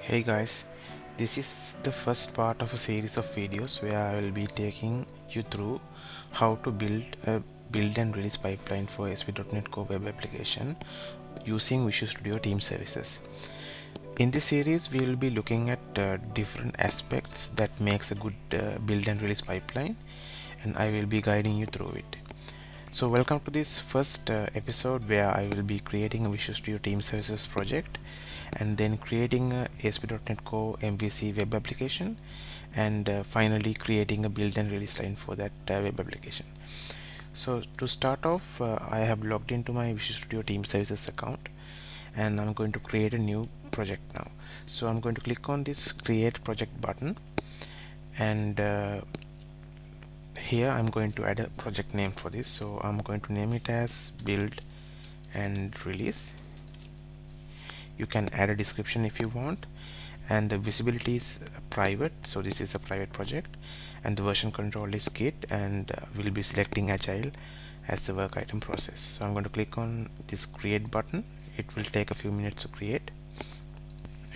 Hey guys, this is the first part of a series of videos where I will be taking you through how to build a build and release pipeline for ASP.NET Core web application using Visual Studio Team Services. In this series, we will be looking at different aspects that makes a good build and release pipeline, and I will be guiding you through it. So welcome to this first episode where I will be creating a Visual Studio Team Services project and then creating a ASP.NET Core MVC web application and finally creating a build and release line for that web application. So to start off, I have logged into my Visual Studio Team Services account and I'm going to create a new project now. So I'm going to click on this create project button, and here I'm going to add a project name for this. So I'm going to name it as build and release. You can add a description if you want, and the visibility is private, so this is a private project, and the version control is Git, and we'll be selecting Agile as the work item process. So I'm going to click on this create button. It will take a few minutes to create,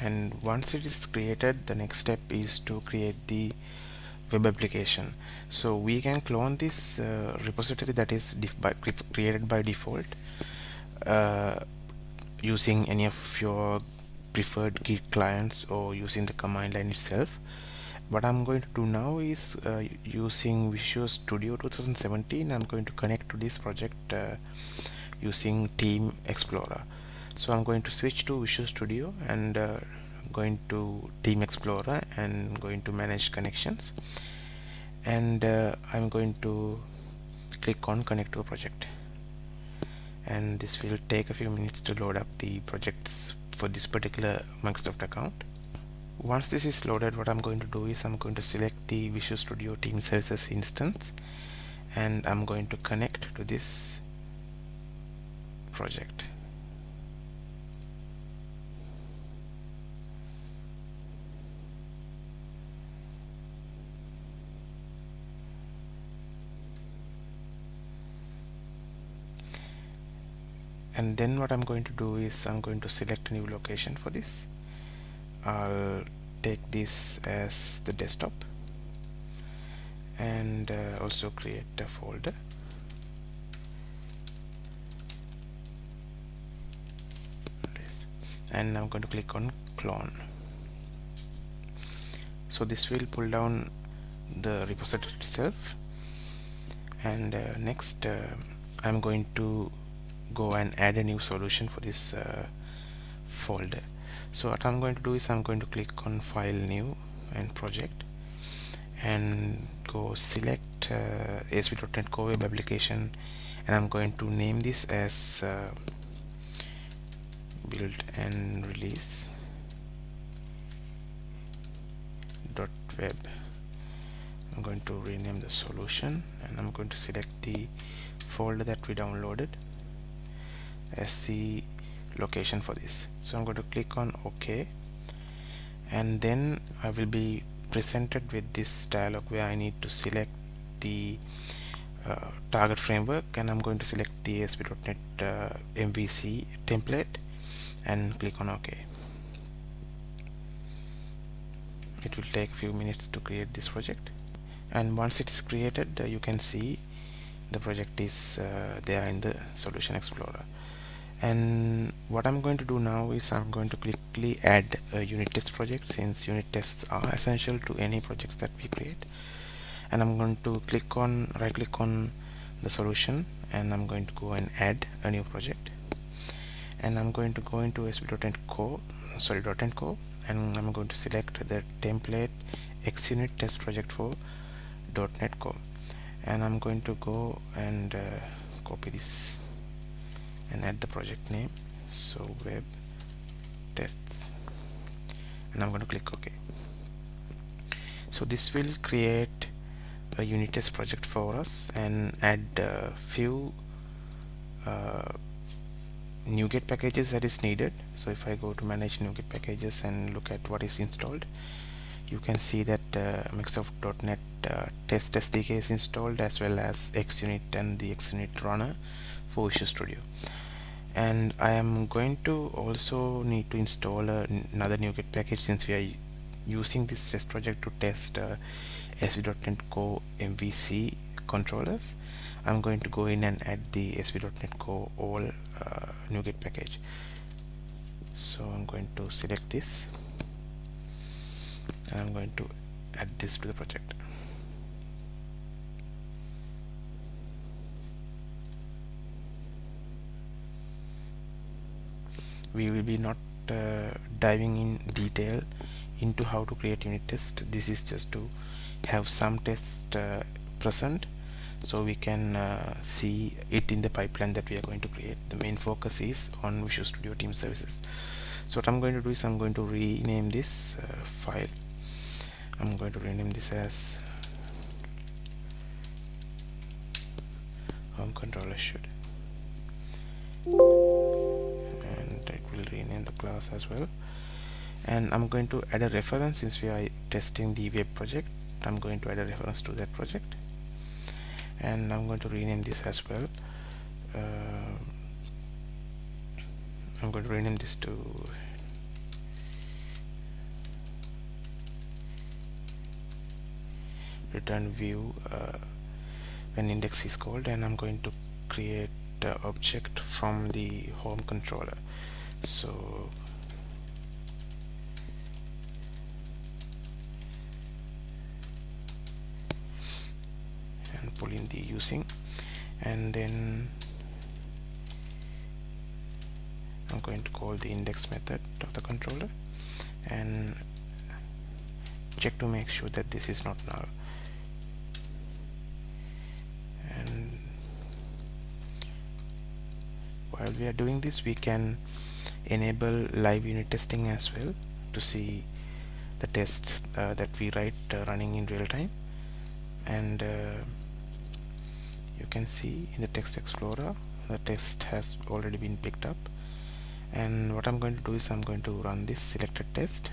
and once it is created, the next step is to create the web application. So we can clone this repository that is created by default using any of your preferred Git clients or using the command line itself. What I'm going to do now is using Visual Studio 2017, I'm going to connect to this project using Team Explorer. So I'm going to switch to Visual Studio and going to Team Explorer and going to manage connections, and I'm going to click on connect to a project, and this will take a few minutes to load up the projects for this particular Microsoft account. Once this is loaded, what I'm going to do is I'm going to select the Visual Studio Team Services instance, and I'm going to connect to this project. And then what I'm going to do is I'm going to select a new location for this. I'll take this as the desktop and also create a folder. And I'm going to click on clone. So this will pull down the repository itself, and next I'm going to go and add a new solution for this folder. So what I'm going to do is I'm going to click on file, new, and project, and go select ASP.NET Core web application, and I'm going to name this as build and release .web. I'm going to rename the solution, and I'm going to select the folder that we downloaded as the location for this. So I'm going to click on OK, and then I will be presented with this dialog where I need to select the target framework, and I'm going to select the ASP.NET MVC template and click on OK. It will take a few minutes to create this project, and once it is created, you can see the project is there in the Solution Explorer. And what I'm going to do now is I'm going to quickly add a unit test project, since unit tests are essential to any projects that we create. And I'm going to right click on the solution, and I'm going to go and add a new project, and I'm going to go into ASP.NET Core, and I'm going to select the template XUnit test project for .NET Core, and I'm going to go and copy this and add the project name, so web tests, and I'm going to click OK. So this will create a unit test project for us and add a few NuGet packages that is needed. So if I go to manage NuGet packages and look at what is installed, you can see that Microsoft.NET Test SDK is installed, as well as XUnit and the XUnit runner for Visual Studio. And I am going to also need to install another NuGet package, since we are using this test project to test ASP.NET Core MVC controllers. I'm going to go in and add the ASP.NET Core all NuGet package. So I'm going to select this and I'm going to add this to the project. We will be not diving in detail into how to create unit test. This is just to have some test present, so we can see it in the pipeline that we are going to create. The main focus is on Visual Studio Team Services. So what I'm going to do is I'm going to rename this file. I'm going to rename this as home controller should, and it will rename the class as well. And I'm going to add a reference, since we are testing the web project. I'm going to add a reference to that project, and I'm going to rename this as well. I'm going to rename this to return view when index is called, and I'm going to create the object from the home controller. So and pull in the using, and then I'm going to call the index method of the controller and check to make sure that this is not null. And while we are doing this, we can enable live unit testing as well to see the tests that we write running in real time. And you can see in the text explorer the test has already been picked up. And what I'm going to do is I'm going to run this selected test,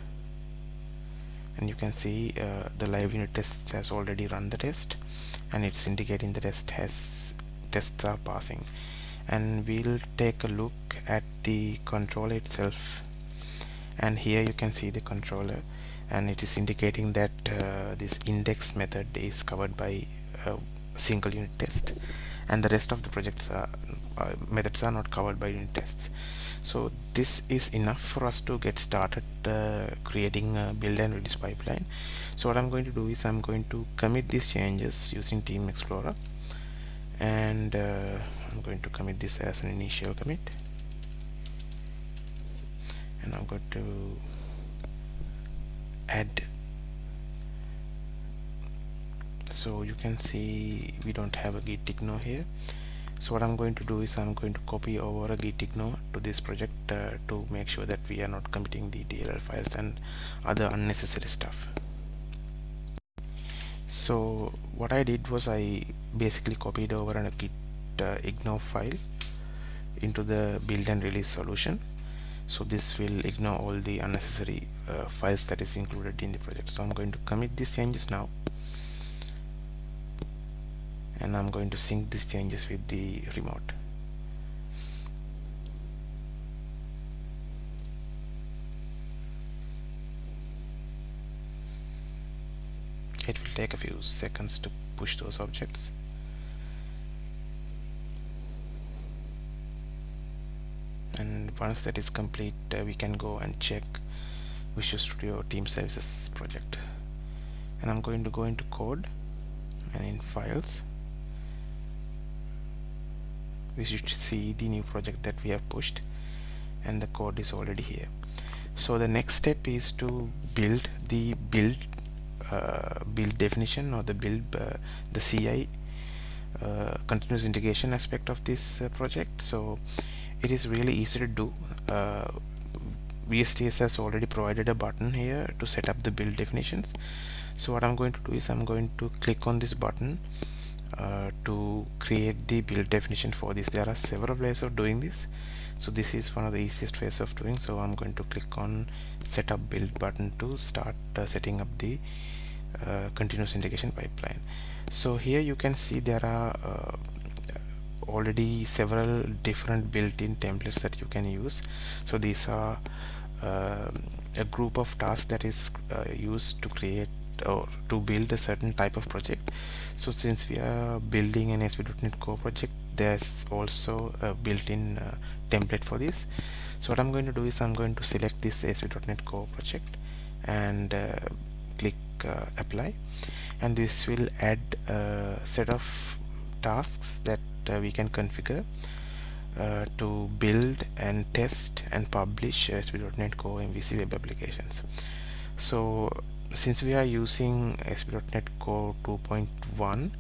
and you can see the live unit test has already run the test, and it's indicating the tests are passing. And we'll take a look at the controller itself, and here you can see the controller, and it is indicating that this index method is covered by a single unit test, and the rest of the projects methods are not covered by unit tests. So this is enough for us to get started creating a build and release pipeline. So what I'm going to do is I'm going to commit these changes using Team Explorer, and I'm going to commit this as an initial commit, and I'm going to add. So you can see we don't have a git ignore here. So what I'm going to do is I'm going to copy over a git ignore to this project to make sure that we are not committing the DLL files and other unnecessary stuff. So what I did was I basically copied over a git ignore file into the build and release solution. So this will ignore all the unnecessary files that is included in the project. So I'm going to commit these changes now, and I'm going to sync these changes with the remote. It will take a few seconds to push those objects. And once that is complete, we can go and check Visual Studio Team Services project. And I'm going to go into code, and in files we should see the new project that we have pushed, and the code is already here. So the next step is to build the build definition, or the the CI continuous integration aspect of this project. So it is really easy to do. VSTS has already provided a button here to set up the build definitions. So what I'm going to do is I'm going to click on this button to create the build definition for this. There are several ways of doing this, so this is one of the easiest ways of doing. So I'm going to click on setup build button to start setting up the continuous integration pipeline. So here you can see there are already several different built-in templates that you can use. So these are a group of tasks that is used to create or to build a certain type of project. So since we are building an ASP.NET Core project, there's also a built-in template for this. So what I'm going to do is I'm going to select this ASP.NET Core project and click apply, and this will add a set of tasks that we can configure to build and test and publish ASP.NET Core MVC web applications. So since we are using ASP.NET Core 2.1,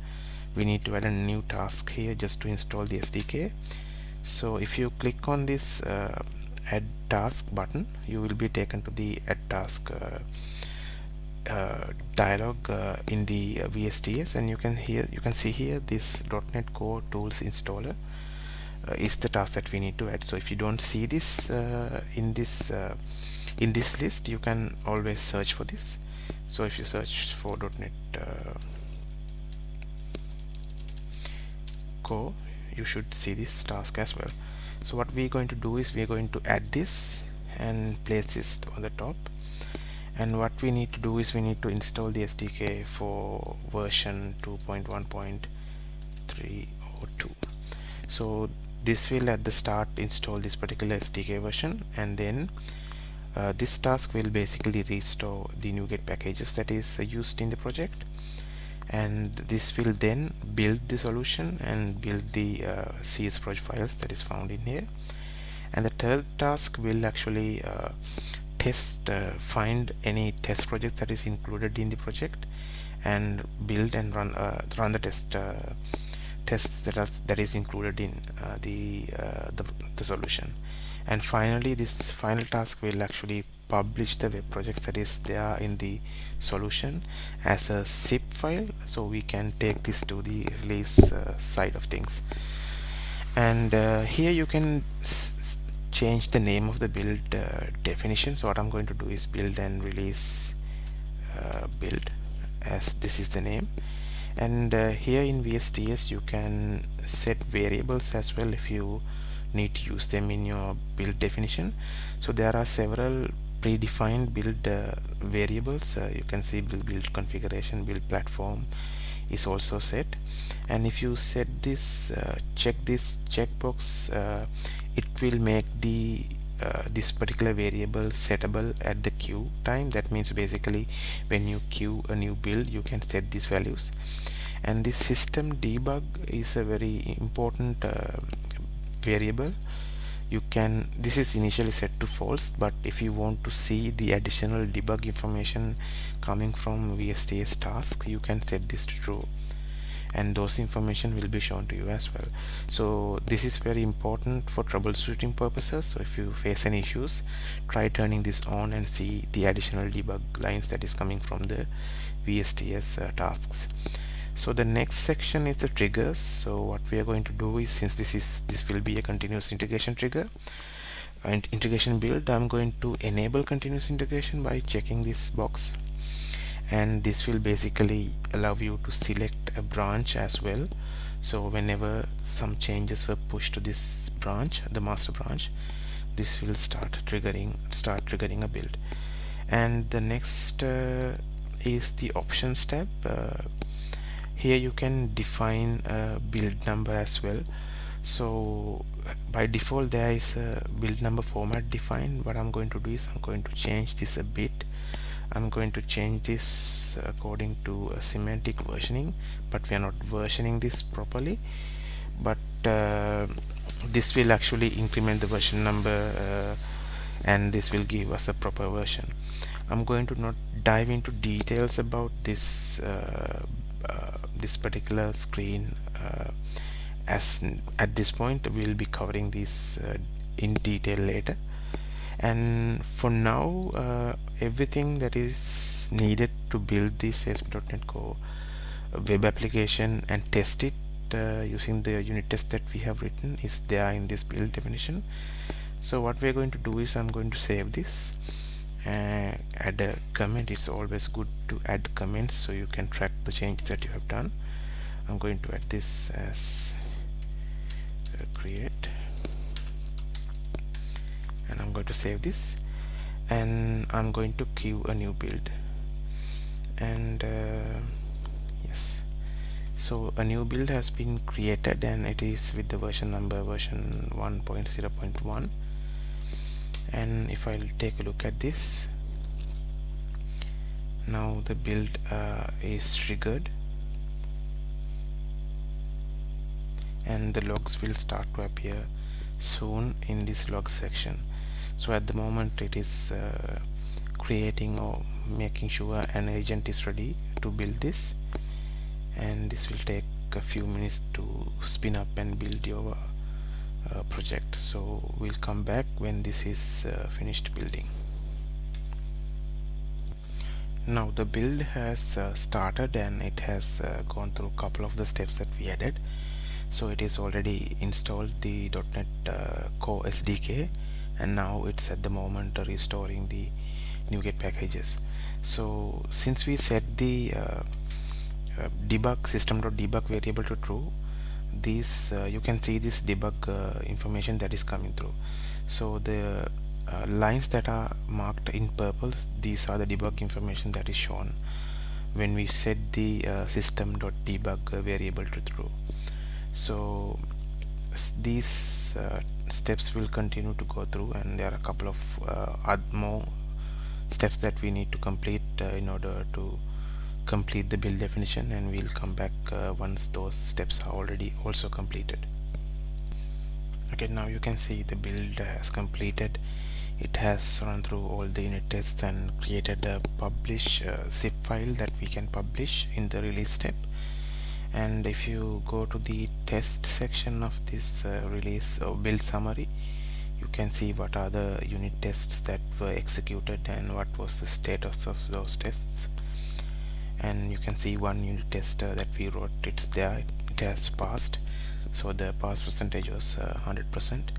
we need to add a new task here just to install the SDK. So if you click on this add task button, you will be taken to the add task dialog in the VSTS, and you can see here this .NET Core Tools installer is the task that we need to add. So if you don't see this in this list, you can always search for this. So if you search for .NET Core, you should see this task as well. So what we're going to do is we're going to add this and place this on the top. And what we need to do is we need to install the SDK for version 2.1.302. So this will at the start install this particular SDK version, and then this task will basically restore the NuGet packages that is used in the project, and this will then build the solution and build the CS project files that is found in here. And the third task will actually find any test project that is included in the project and build and run the tests that is included in the solution. And finally, this final task will actually publish the web projects that is there in the solution as a zip file, so we can take this to the release side of things. And here you can change the name of the build definition. So what I'm going to do is build and release build, as this is the name. And here in VSTS you can set variables as well if you need to use them in your build definition. So there are several predefined build variables. You can see build configuration, build platform is also set. And if you set this check this checkbox, it will make the this particular variable settable at the queue time. That means basically when you queue a new build, you can set these values. And this system debug is a very important variable. This is initially set to false, but if you want to see the additional debug information coming from VSTS tasks, you can set this to true, and those information will be shown to you as well. So this is very important for troubleshooting purposes. So if you face any issues, try turning this on and see the additional debug lines that is coming from the VSTS tasks. So the next section is the triggers. So what we are going to do is, since this will be a continuous integration trigger and integration build, I'm going to enable continuous integration by checking this box, and this will basically allow you to select a branch as well. So whenever some changes were pushed to this branch, the master branch, this will start triggering a build. And the next is the options tab. Here you can define a build number as well. So by default there is a build number format defined. What I'm going to do is I'm going to change this a bit. I'm going to change this according to a semantic versioning, but we are not versioning this properly. But this will actually increment the version number and this will give us a proper version. I'm going to not dive into details about this this particular screen as at this point. We'll be covering this in detail later. And for now, everything that is needed to build this ASP.NET Core web application and test it using the unit test that we have written is there in this build definition. So what we're going to do is I'm going to save this, add a comment. It's always good to add comments so you can track the changes that you have done. I'm going to add this as create, and I'm going to save this, and I'm going to queue a new build. And yes, so a new build has been created, and it is with the version 1.0.1. and if I'll take a look at this, now the build is triggered, and the logs will start to appear soon in this log section. So at the moment it is creating or making sure an agent is ready to build this, and this will take a few minutes to spin up and build your project. So we'll come back when this is finished building. Now the build has started, and it has gone through a couple of the steps that we added. So it is already installed the .NET Core SDK, and now it's at the moment restoring the NuGet packages. So since we set the debug system.debug variable to true, these you can see this debug information that is coming through. So the lines that are marked in purple, these are the debug information that is shown when we set the system.debug variable to true. So these steps will continue to go through, and there are a couple of more steps that we need to complete in order to complete the build definition, and we'll come back once those steps are already also completed. Okay, now you can see the build has completed. It has run through all the unit tests and created a publish zip file that we can publish in the release step. And if you go to the test section of this release or build summary, you can see what are the unit tests that were executed and what was the status of those tests. And you can see one unit test that we wrote, it's there, it has passed. So the pass percentage was 100%.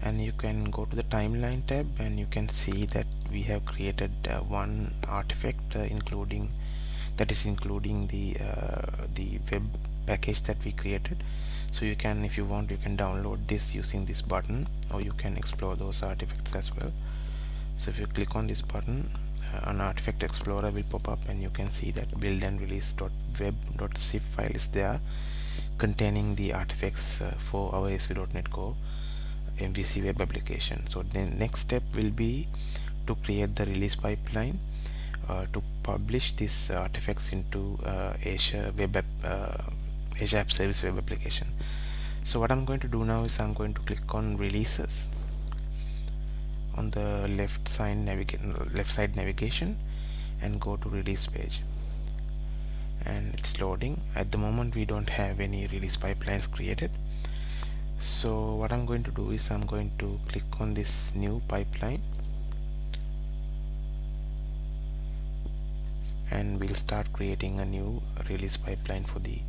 And you can go to the timeline tab, and you can see that we have created one artifact including the web package that we created. So you can, if you want, you can download this using this button, or you can explore those artifacts as well. So if you click on this button, an artifact explorer will pop up, and you can see that build and release.web.zip file is there containing the artifacts for our ASP.NET Core MVC web application. So the next step will be to create the release pipeline to publish these artifacts into Azure App Service web application. So what I'm going to do now is I'm going to click on releases on the left side navigation and go to release page, and it's loading. At the moment we don't have any release pipelines created. So what I'm going to do is I'm going to click on this new pipeline, and we'll start creating a new release pipeline for the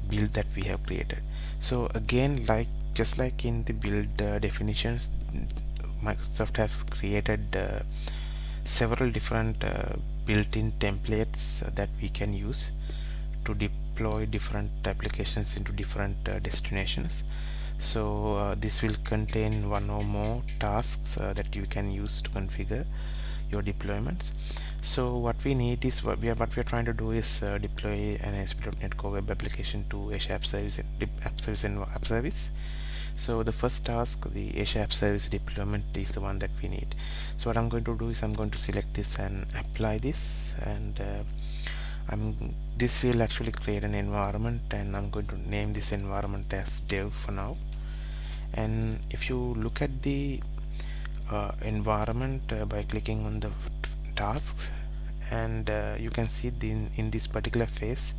build that we have created. So again, just like in the build definitions, Microsoft has created several different built-in templates that we can use to deploy different applications into different destinations. So this will contain one or more tasks that you can use to configure your deployments. So what we need is what we are trying to do is deploy an ASP.NET Core web application to Azure App Service and App Service. So the first task, the Azure App Service deployment, is the one that we need. So what I'm going to do is I'm going to select this and apply this, and this will actually create an environment, and I'm going to name this environment as dev for now. And if you look at the environment by clicking on the tasks, and you can see in this particular phase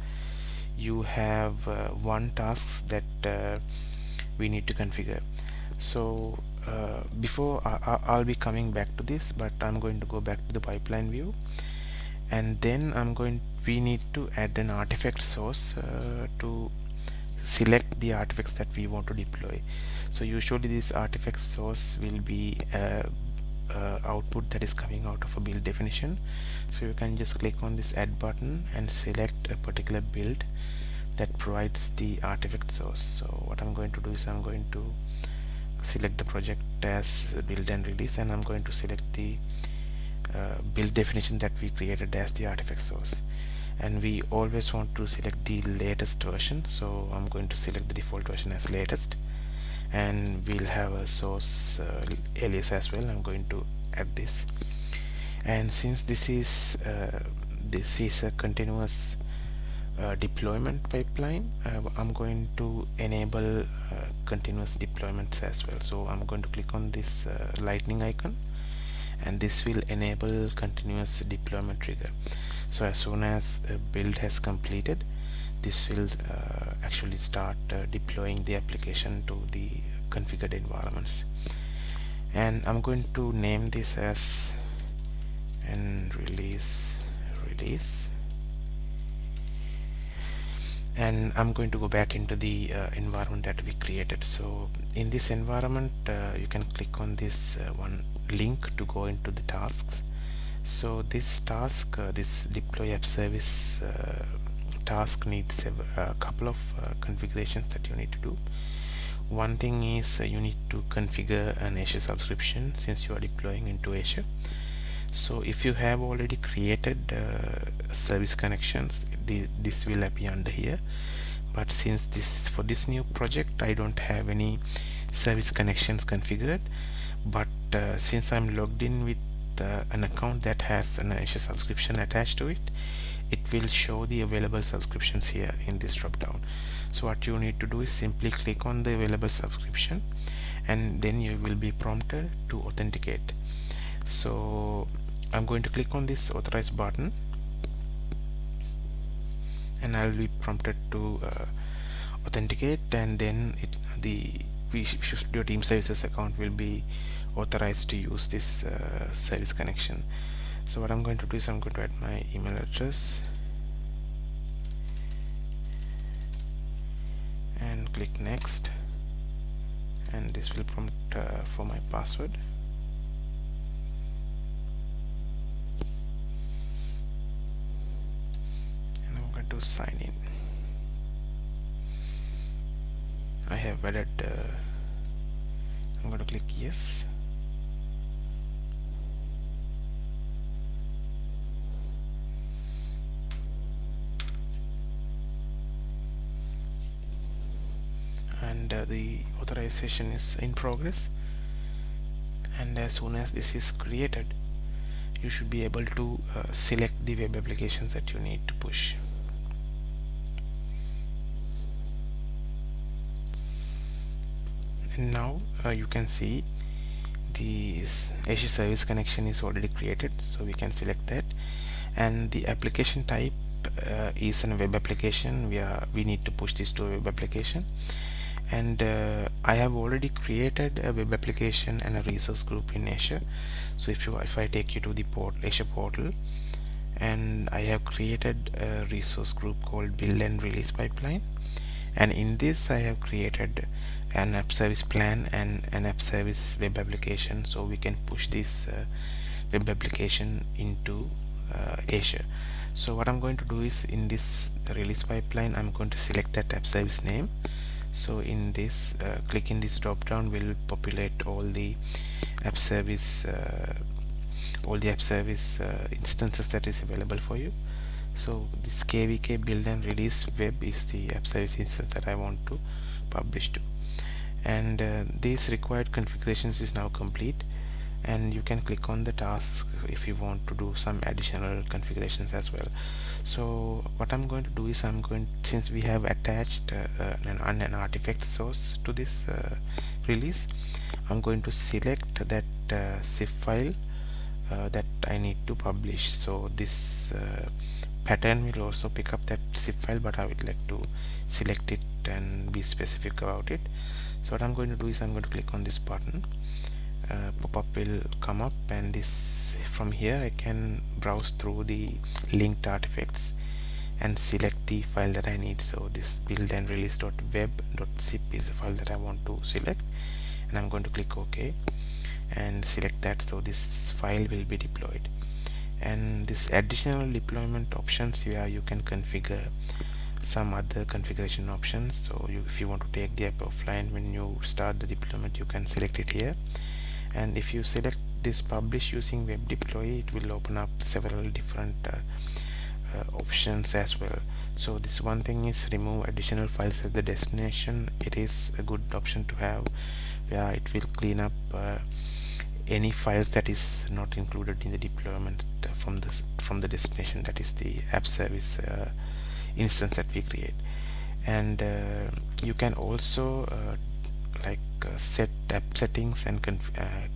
you have one task that we need to configure. So before I'll be coming back to this, but I'm going to go back to the pipeline view, and then we need to add an artifact source to select the artifacts that we want to deploy. So usually this artifact source will be output that is coming out of a build definition. So you can just click on this add button and select a particular build that provides the artifact source. So what I'm going to do is I'm going to select the project as build and release, and I'm going to select the build definition that we created as the artifact source, and we always want to select the latest version, so I'm going to select the default version as latest, and we'll have a source alias as well. I'm going to add this, and since this is a continuous deployment pipeline, I'm going to enable continuous deployments as well. So I'm going to click on this lightning icon, and this will enable continuous deployment trigger. So as soon as a build has completed, this will actually start deploying the application to the configured environments. And I'm going to name this as and release, and I'm going to go back into the environment that we created. So in this environment, you can click on this one link to go into the tasks. So this task, this deploy app service task, needs a couple of configurations that you need to do. One thing is you need to configure an Azure subscription since you are deploying into Azure. So if you have already created service connections, this will appear under here, but since for this new project I don't have any service connections configured, but since I'm logged in with an account that has an Azure subscription attached to it, it will show the available subscriptions here in this drop down. So what you need to do is simply click on the available subscription, and then you will be prompted to authenticate. So I'm going to click on this authorize button, and I will be prompted to authenticate, and then Visual Studio Team Services account will be authorized to use this service connection. So what I'm going to do is I'm going to add my email address and click next, and this will prompt for my password. To sign in. I have added I'm going to click yes, and the authorization is in progress, and as soon as this is created, you should be able to select the web applications that you need to push. And now you can see this Azure service connection is already created, so we can select that, and the application type is a web application. We need to push this to a web application, and I have already created a web application and a resource group in Azure. So if I take you to the Azure portal, and I have created a resource group called build and release pipeline, and in this I have created an app service plan and an app service web application, so we can push this web application into Azure. So what I'm going to do is, in this release pipeline, I'm going to select that app service name. So in this click in this drop down will populate all the app service instances that is available for you. So this KVK build and release web is the app service instance that I want to publish to, and these required configurations is now complete, and you can click on the task if you want to do some additional configurations as well. So what I'm going to do is since we have attached an artifact source to this release, I'm going to select that zip file that I need to publish. So this pattern will also pick up that zip file, but I would like to select it and be specific about it. So what I'm going to do is I'm going to click on this button, pop-up will come up, and this from here I can browse through the linked artifacts and select the file that I need. So this build and release.web.zip is the file that I want to select, and I'm going to click OK and select that. So this file will be deployed, and this additional deployment options, where you can configure some other configuration options. So if you want to take the app offline when you start the deployment, you can select it here. And if you select this publish using web deploy, it will open up several different options as well. So this one thing is remove additional files at the destination. It is a good option to have, where it will clean up any files that is not included in the deployment from the destination, that is the app service instance that we create. And you can also set app settings and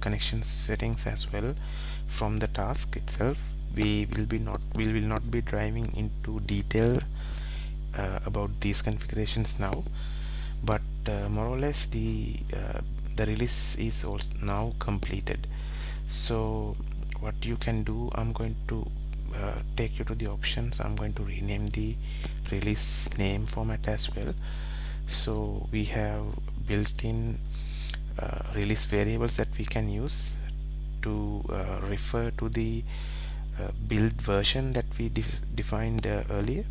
connection settings as well from the task itself. We will not be driving into detail about these configurations now, but more or less the release is also now completed. So what you can do, I'm going to take you to the options. I'm going to rename the release name format as well. So we have built-in release variables that we can use to refer to the build version that we defined earlier.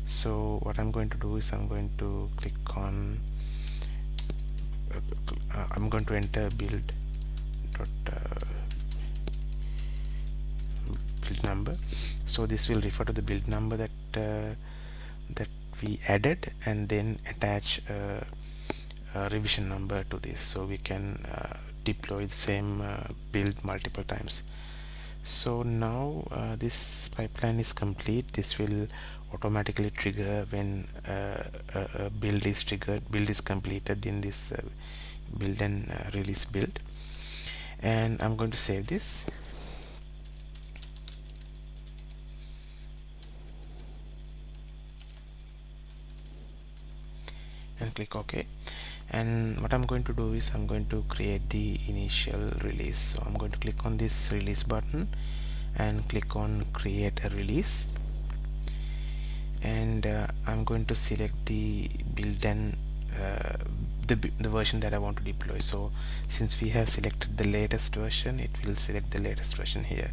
So what I'm going to do is I'm going to click on I'm going to enter build number. So this will refer to the build number that that we added, and then attach a revision number to this, so we can deploy the same build multiple times. So now this pipeline is complete. This will automatically trigger when a build is completed in this build and release build. And I'm going to save this. And click OK. And what I'm going to do is I'm going to create the initial release. So I'm going to click on this release button and click on create a release, and I'm going to select the build and the version that I want to deploy. So since we have selected the latest version, it will select the latest version here.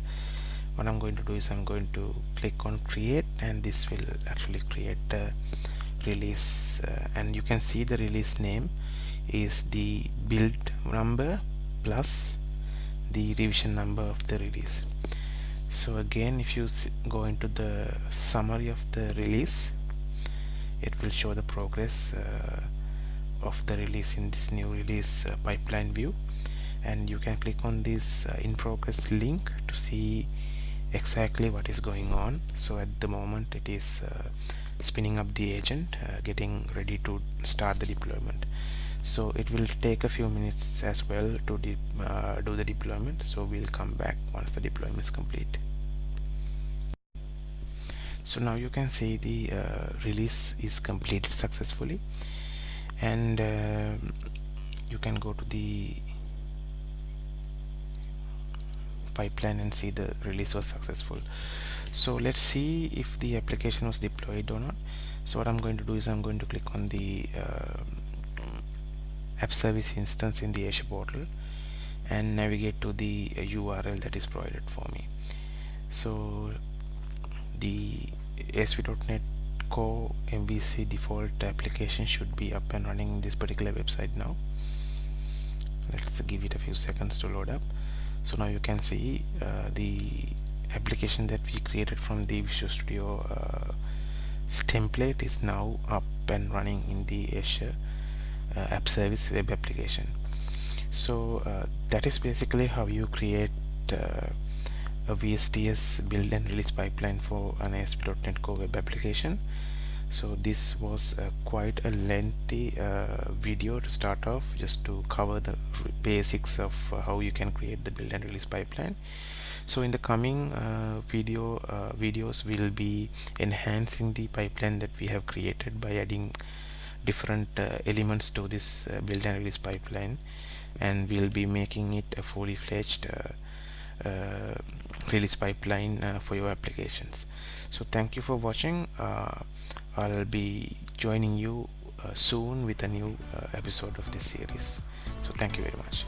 What I'm going to do is I'm going to click on create, and this will actually create a release, and you can see the release name is the build number plus the revision number of the release. So again, if you go into the summary of the release, it will show the progress of the release in this new release pipeline view, and you can click on this in progress link to see exactly what is going on. So at the moment it is spinning up the agent, getting ready to start the deployment. So it will take a few minutes as well to do the deployment. So we'll come back once the deployment is complete. So now you can see the release is completed successfully, and you can go to the pipeline and see the release was successful. So let's see if the application was deployed or not. So what I'm going to do is I'm going to click on the app service instance in the Azure portal and navigate to the URL that is provided for me. So the ASP.NET Core MVC default application should be up and running in this particular website now. Let's give it a few seconds to load up. So now you can see the application that we created from the Visual Studio template is now up and running in the Azure App Service web application. So that is basically how you create a VSTS build and release pipeline for an ASP.NET Core web application. So this was quite a lengthy video to start off, just to cover the basics of how you can create the build and release pipeline. So in the coming videos we'll be enhancing the pipeline that we have created by adding different elements to this build and release pipeline, and we'll be making it a fully fledged release pipeline for your applications. So thank you for watching. I'll be joining you soon with a new episode of this series. So thank you very much.